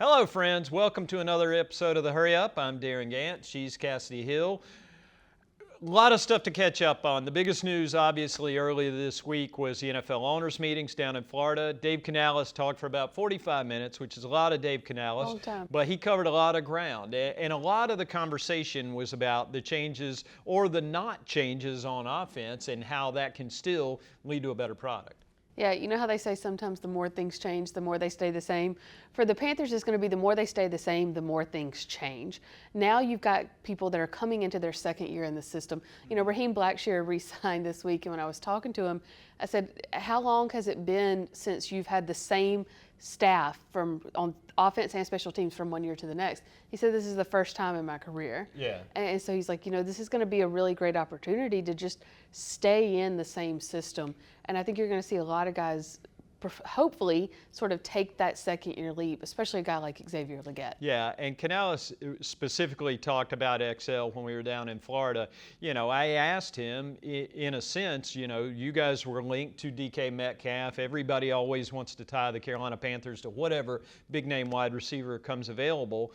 Hello, friends. Welcome to another episode of The Hurry Up. I'm Darin Gantt. She's Kassidy Hill. A lot of stuff to catch up on. The biggest news, obviously, earlier this week was the NFL owners' meetings down in Florida. Dave Canales talked for about 45 minutes, which is a lot of Dave Canales. Long time. But he covered a lot of ground. And a lot of the conversation was about the changes or the not changes on offense and how that can still lead to a better product. Yeah, you know how they say sometimes the more things change, the more they stay the same? For the Panthers, it's going to be the more they stay the same, the more things change. Now you've got people that are coming into their second year in the system. You know, Raheem Blackshear re-signed this week, and when I was talking to him, I said, how long has it been since you've had the same staff on offense and special teams from one year to the next? He said, this is the first time in my career. Yeah. And so he's like, you know, this is going to be a really great opportunity to just stay in the same system. And I think you're going to see a lot of guys hopefully sort of take that second year leap, especially a guy like Xavier Legette. Yeah, and Canales specifically talked about XL when we were down in Florida. You know, I asked him, in a sense, you know, you guys were linked to DK Metcalf. Everybody always wants to tie the Carolina Panthers to whatever big-name wide receiver comes available.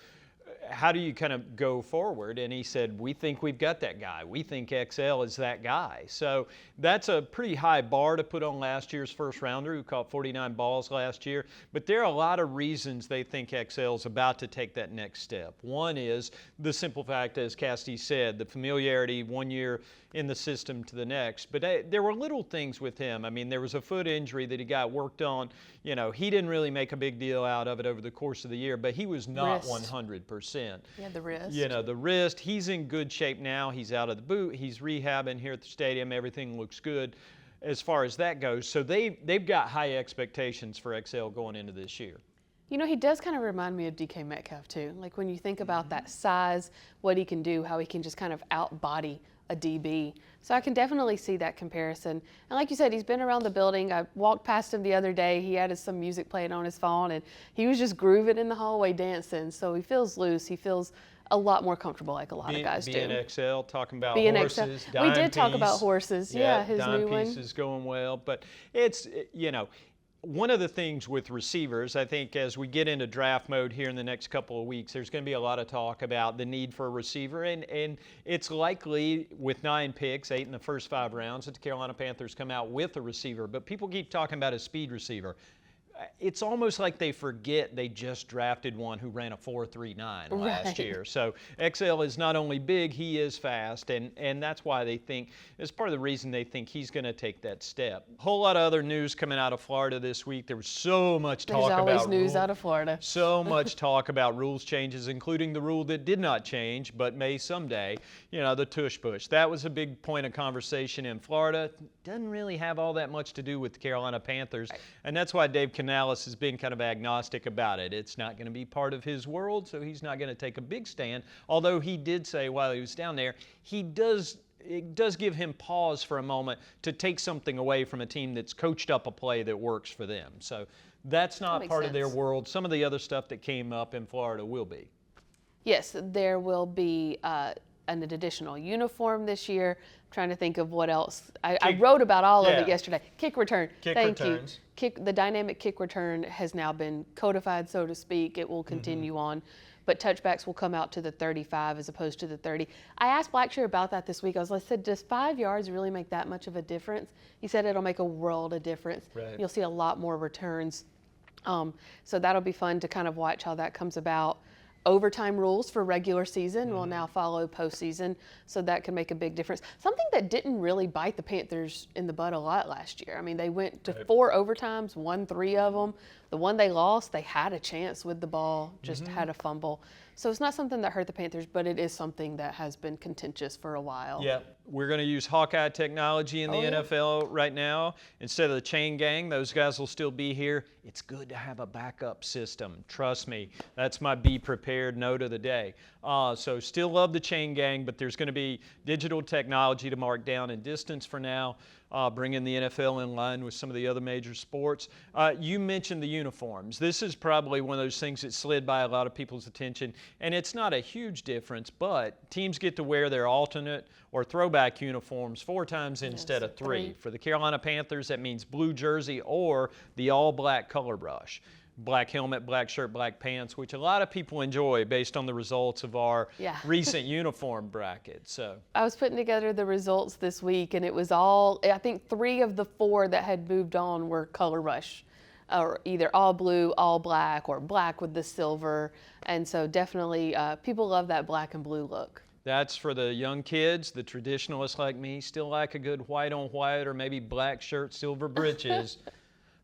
How do you kind of go forward? And he said, we think we've got that guy. We think XL is that guy. So that's a pretty high bar to put on last year's first rounder who caught 49 balls last year. But there are a lot of reasons they think XL is about to take that next step. One is the simple fact, as Kassidy said, the familiarity 1 year in the system to the next. But there were little things with him. I mean, there was a foot injury that he got worked on. You know, he didn't really make a big deal out of it over the course of the year, but he was not 100%. Yeah, the wrist. You know, the wrist. He's in good shape now. He's out of the boot. He's rehabbing here at the stadium. Everything looks good as far as that goes. So they've got high expectations for XL going into this year. You know, he does kind of remind me of DK Metcalf, too. Like when you think about that size, what he can do, how he can just kind of outbody a DB. So I can definitely see that comparison. And like you said, he's been around the building. I walked past him the other day. He had some music playing on his phone, and he was just grooving in the hallway dancing. So he feels loose. He feels a lot more comfortable, like a lot of guys do. BNXL, talking about BNXL. horses. We did talk about horses. Yeah, his new one. Dime piece is going well. But it's, you know, one of the things with receivers, I think as we get into draft mode here in the next couple of weeks, there's going to be a lot of talk about the need for a receiver. And it's likely with 9 picks, 8 in the first 5 rounds, that the Carolina Panthers come out with a receiver. But people keep talking about a speed receiver. It's almost like they forget they just drafted one who ran a 4.39 last year. So XL is not only big, he is fast, and that's why they think, it's part of the reason they think he's going to take that step. A whole lot of other news coming out of Florida this week. There was so much talk about There's always news out of Florida. So much talk about rules changes, including the rule that did not change, but may someday, you know, the tush push. That was a big point of conversation in Florida. Doesn't really have all that much to do with the Carolina Panthers, and that's why Dave Canales has been kind of agnostic about it. It's not going to be part of his world, so he's not going to take a big stand. Although he did say while he was down there, it does give him pause for a moment to take something away from a team that's coached up a play that works for them. So that's not part of their world. Some of the other stuff that came up in Florida will be. Yes, there will be an additional uniform this year. I'm trying to think of what else. I wrote about all of it yesterday. Kick return. Thank you. The dynamic kick return has now been codified, so to speak. It will continue on. But touchbacks will come out to the 35 as opposed to the 30. I asked Blackshear about that this week. I said, does 5 yards really make that much of a difference? He said it'll make a world of difference. Right. You'll see a lot more returns. So that'll be fun to kind of watch how that comes about. Overtime rules for regular season will now follow postseason, so that can make a big difference. Something that didn't really bite the Panthers in the butt a lot last year. I mean, they went to 4 overtimes, won 3 of them. The one they lost, they had a chance with the ball, just had a fumble. So it's not something that hurt the Panthers, but it is something that has been contentious for a while. Yeah, we're going to use Hawkeye technology in the NFL right now. Instead of the chain gang, those guys will still be here. It's good to have a backup system. Trust me, that's my be prepared note of the day. So still love the chain gang, but there's going to be digital technology to mark down and distance for now. Bringing the NFL in line with some of the other major sports. You mentioned the uniforms. This is probably one of those things that slid by a lot of people's attention, and it's not a huge difference, but teams get to wear their alternate or throwback uniforms 4 times instead of 3. For the Carolina Panthers, that means blue jersey or the all-black color brush. black helmet, black shirt, black pants, which a lot of people enjoy based on the results of our recent uniform bracket. So I was putting together the results this week, and it was all, I think 3 of the 4 that had moved on were color rush, or either all blue, all black, or black with the silver. And so definitely people love that black and blue look. That's for the young kids. The traditionalists like me still like a good white on white, or maybe black shirt, silver breeches.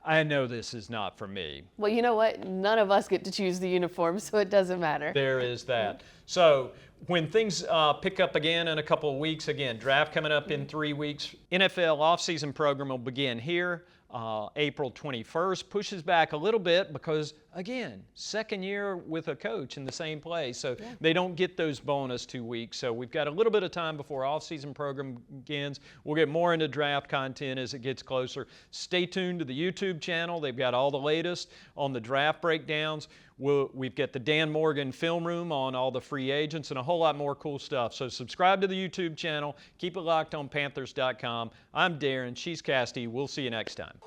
I know this is not for me. Well, you know what? None of us get to choose the uniform, so it doesn't matter. There is that. So when things pick up again in a couple of weeks, again, draft coming up in 3 weeks, NFL offseason program will begin here. April 21st, pushes back a little bit because, again, second year with a coach in the same place, so they don't get those bonus 2 weeks. So we've got a little bit of time before off-season program begins. We'll get more into draft content as it gets closer. Stay tuned to the YouTube channel. They've got all the latest on the draft breakdowns. We've got the Dan Morgan film room on all the free agents and a whole lot more cool stuff. So subscribe to the YouTube channel. Keep it locked on Panthers.com. I'm Darin. She's Kassidy. We'll see you next time.